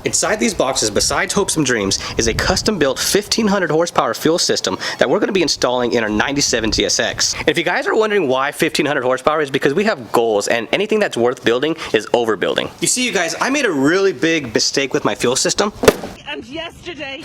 Inside these boxes, besides hopes and dreams, is a custom-built 1500 horsepower fuel system that we're going to be installing in our 97 GSX. And if you guys are wondering why 1500 horsepower, is because we have goals, and anything that's worth building is overbuilding. You see, you guys, I made a really big mistake with my fuel system. And yesterday.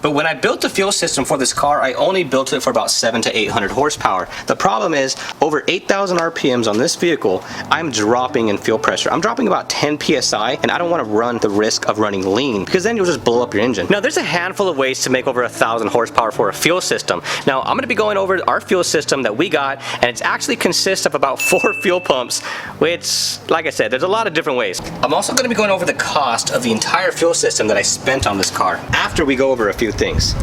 But when I built the fuel system for this car, I only built it for about 700 to 800 horsepower. The problem is, over 8,000 RPMs on this vehicle, I'm dropping in fuel pressure. I'm dropping about 10 PSI, and I don't want to run the risk of running lean, because then you'll just blow up your engine. Now, there's a handful of ways to make over 1,000 horsepower for a fuel system. Now, I'm going to be going over our fuel system that we got, and it actually consists of about 4 fuel pumps, which, like I said, there's a lot of different ways. I'm also going to be going over the cost of the entire fuel system that I spent on this car, after we go over a few things.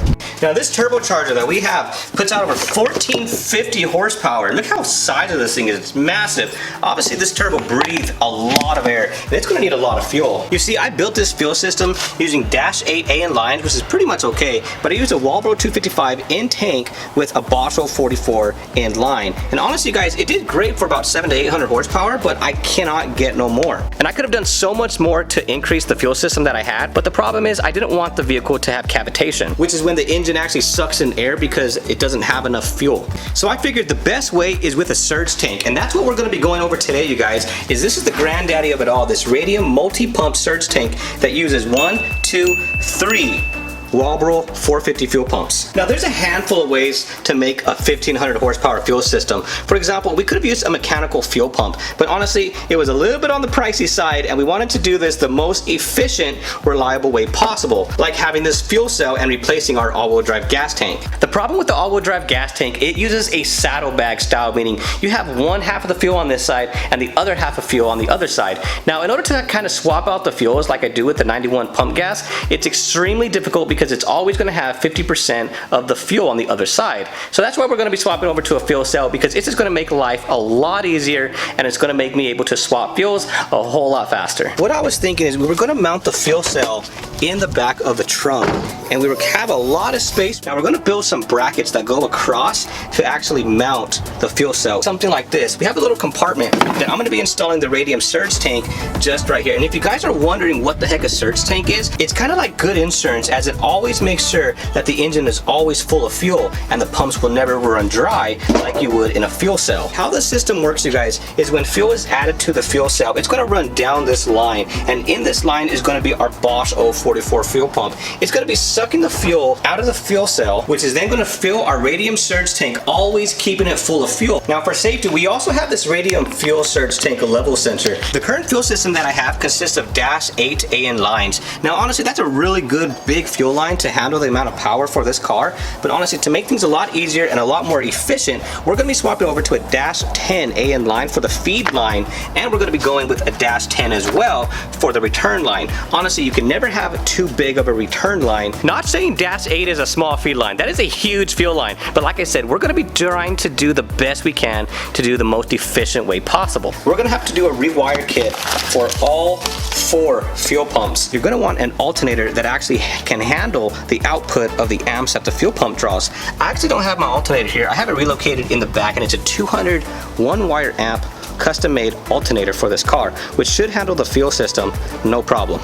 Now, this turbocharger that we have puts out over 1450 horsepower. Look how size of this thing is. It's massive. Obviously, this turbo breathes a lot of air, and it's going to need a lot of fuel. You see, I built this fuel system using Dash 8 AN lines, which is pretty much okay, but I used a Walbro 255 in tank with a Bosch 44 in line. And honestly, guys, it did great for about 700 to 800 horsepower, but I cannot get no more. And I could have done so much more to increase the fuel system that I had, but the problem is I didn't want the vehicle to have cavitation, which is when the engine actually sucks in air because it doesn't have enough fuel. So I figured the best way is with a surge tank, and that's what we're going to be going over today, you guys. This is the granddaddy of it all, this Radium multi-pump surge tank that uses 1, 2, 3 Walbro 450 fuel pumps. Now, there's a handful of ways to make a 1500 horsepower fuel system. For example, we could have used a mechanical fuel pump, but honestly, it was a little bit on the pricey side, and we wanted to do this the most efficient, reliable way possible, like having this fuel cell and replacing our all-wheel drive gas tank. The problem with the all-wheel drive gas tank, it uses a saddlebag style, meaning you have one half of the fuel on this side and the other half of fuel on the other side. Now, in order to kind of swap out the fuels like I do with the 91 pump gas, it's extremely difficult because it's always going to have 50% of the fuel on the other side. So that's why we're going to be swapping over to a fuel cell, because it's just going to make life a lot easier, and it's going to make me able to swap fuels a whole lot faster. What I was thinking is we were going to mount the fuel cell in the back of the trunk, and we would have a lot of space. Now we're going to build some brackets that go across to actually mount the fuel cell. Something like this. We have a little compartment that I'm going to be installing the Radium surge tank just right here. And if you guys are wondering what the heck a surge tank is, it's kind of like good insurance, as it always makes sure that the engine is always full of fuel and the pumps will never run dry like you would in a fuel cell. How the system works, you guys, is when fuel is added to the fuel cell, it's going to run down this line, and in this line is going to be our Bosch 044 fuel pump. It's going to be sucking the fuel out of the fuel cell, which is then going to fill our Radium surge tank, always keeping it full of fuel. Now, for safety, we also have this Radium fuel surge tank level sensor. The current fuel system that I have consists of Dash 8 AN lines. Now, honestly, that's a really good big fuel line to handle the amount of power for this car, but honestly, to make things a lot easier and a lot more efficient, we're going to be swapping over to a Dash 10 AN line for the feed line, and we're going to be going with a Dash 10 as well for the return line. Honestly, you can never have too big of a return line. Not saying Dash 8 is a small feed line, that is a huge fuel line, but like I said, we're going to be trying to do the best we can to do the most efficient way possible. We're going to have to do a rewire kit for all 4 fuel pumps. You're going to want an alternator that actually can handle the output of the amps that the fuel pump draws. I actually don't have my alternator here. I have it relocated in the back, and it's a 200 one-wire amp custom-made alternator for this car, which should handle the fuel system no problem.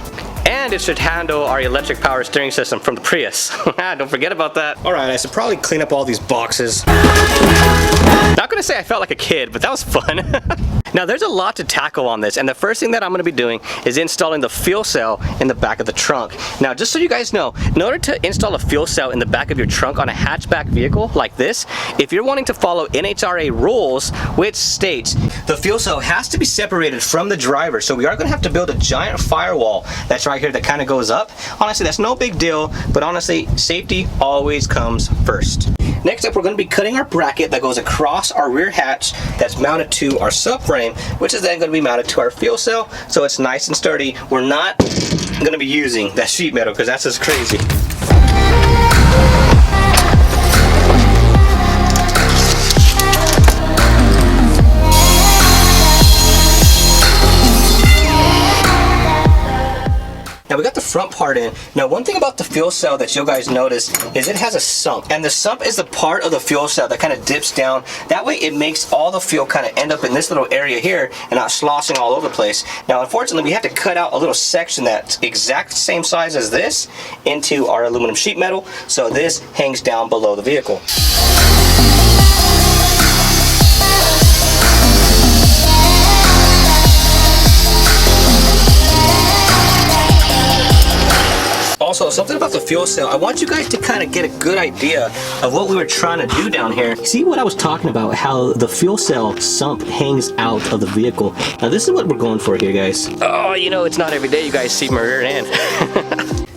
And it should handle our electric power steering system from the Prius. Don't forget about that. Alright, I should probably clean up all these boxes. Not gonna say I felt like a kid, but that was fun. Now, there's a lot to tackle on this, and the first thing that I'm going to be doing is installing the fuel cell in the back of the trunk. Now, just so you guys know, in order to install a fuel cell in the back of your trunk on a hatchback vehicle like this, if you're wanting to follow NHRA rules, which states the fuel cell has to be separated from the driver, so we are going to have to build a giant firewall that's right here that kind of goes up. Honestly, that's no big deal, but honestly, safety always comes first. Next up, we're going to be cutting our bracket that goes across our rear hatch that's mounted to our subframe, which is then going to be mounted to our fuel cell, so it's nice and sturdy. We're not going to be using that sheet metal because that's just crazy. Now, Now we got the front part in. Now one thing about the fuel cell that you guys notice is it has a sump, and the sump is the part of the fuel cell that kind of dips down. That way it makes all the fuel kind of end up in this little area here and not sloshing all over the place. Now unfortunately we had to cut out a little section that's exact same size as this into our aluminum sheet metal, so this hangs down below the vehicle. Also, something about the fuel cell, I want you guys to kind of get a good idea of what we were trying to do down here. See what I was talking about, how the fuel cell sump hangs out of the vehicle. Now this is what we're going for here, guys. Oh, you know, it's not every day you guys see my rear end.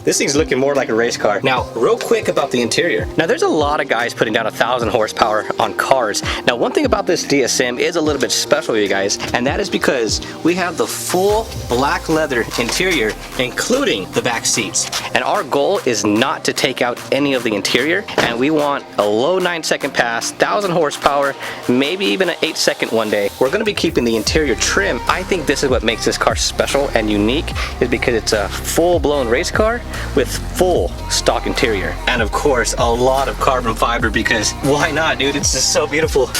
This thing's looking more like a race car. Now, real quick about the interior. Now, there's a lot of guys putting down 1,000 horsepower on cars. Now, one thing about this DSM is a little bit special, you guys, and that is because we have the full black leather interior, including the back seats. And our goal is not to take out any of the interior, and we want a low 9-second pass, 1,000 horsepower, maybe even an 8-second one day. We're gonna be keeping the interior trim. I think this is what makes this car special and unique, is because it's a full-blown race car with full stock interior. And of course, a lot of carbon fiber, because why not, dude? It's just so beautiful.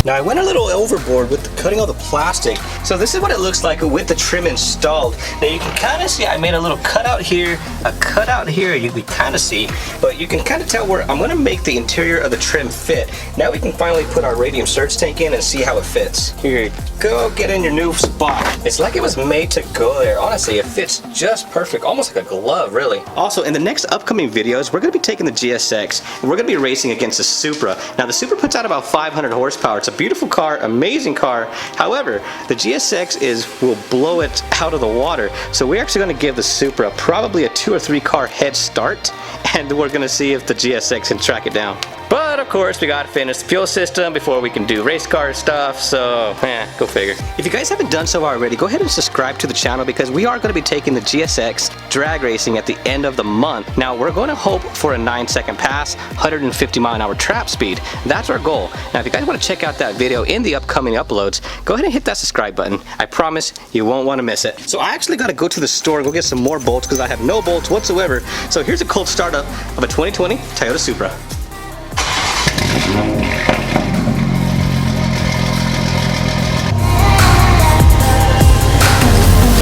Now I went a little overboard with cutting all the plastic. So this is what it looks like with the trim installed. Now you can kind of see I made a little cutout here, a cutout here, you can kind of see, but you can kind of tell where I'm gonna make the interior of the trim fit. Now we can finally put our Radium surge tank in and see how it fits. Here you go, get in your new spot. It's like it was made to go there. Honestly, it fits just perfect, almost like a glove, really. Also, in the next upcoming videos, we're gonna be taking the GSX and we're gonna be racing against the Supra. Now the Supra puts out about 500 horsepower. It's a beautiful car, amazing car. However, the GSX will blow it out of the water. So we're actually going to give the Supra probably a 2 or 3 car head start, and we're going to see if the GSX can track it down. But of course, we gotta finish the fuel system before we can do race car stuff, so go figure. If you guys haven't done so already, go ahead and subscribe to the channel, because we are gonna be taking the GSX drag racing at the end of the month. Now, we're gonna hope for a 9-second pass, 150-mile-an-hour trap speed. That's our goal. Now, if you guys wanna check out that video in the upcoming uploads, go ahead and hit that subscribe button. I promise you won't wanna miss it. So I actually gotta go to the store and go get some more bolts, because I have no bolts whatsoever. So here's a cold startup of a 2020 Toyota Supra.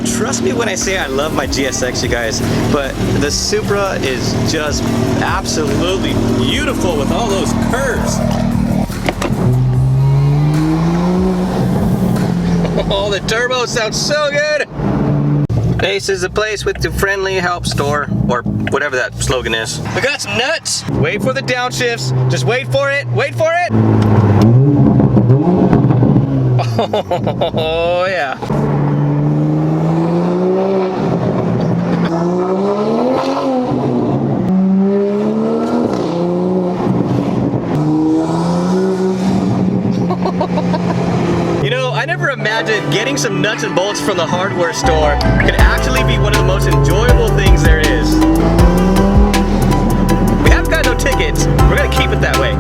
Trust me when I say I love my GSX, you guys, but the Supra is just absolutely beautiful with all those curves. Oh, the turbo sounds so good. This is the place with the friendly help store, or whatever that slogan is. We got some nuts. Wait for the downshifts. Just wait for it. Wait for it. Oh, yeah. You know, I never imagined getting some nuts and bolts from the hardware store could actually be one of the most enjoyable things there is. We haven't got no tickets. We're gonna keep it that way.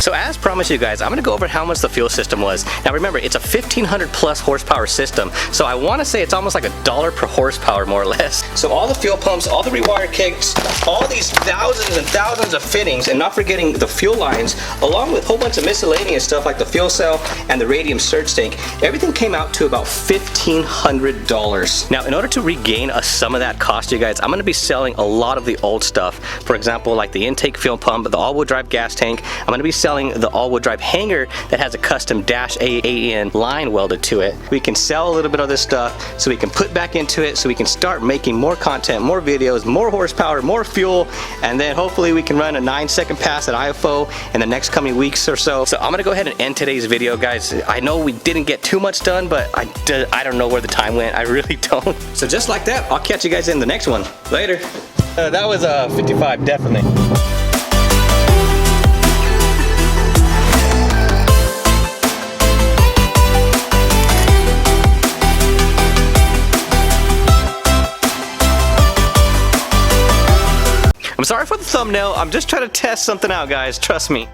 So as promised you guys, I'm gonna go over how much the fuel system was. Now remember, it's a 1,500 plus horsepower system, so I wanna say it's almost like $1 per horsepower, more or less. So all the fuel pumps, all the rewire kicks, all these thousands and thousands of fittings, and not forgetting the fuel lines, along with a whole bunch of miscellaneous stuff like the fuel cell and the Radium surge tank, everything came out to about $1,500. Now, in order to regain a sum of that cost, you guys, I'm gonna be selling a lot of the old stuff. For example, like the intake fuel pump, the all-wheel drive gas tank. I'm gonna be selling the all-wheel drive hanger that has a custom Dash AAN line welded to it. We can sell a little bit of this stuff so we can put back into it, so we can start making more content, more videos, more horsepower, more fuel, and then hopefully we can run a 9-second pass at IFO in the next coming weeks or so. So I'm gonna go ahead and end today's video, guys. I know we didn't get too much done, but I don't know where the time went. I really don't. So just like that, I'll catch you guys in the next one. Later. That was 55, definitely. I'm sorry for the thumbnail. I'm just trying to test something out, guys. Trust me.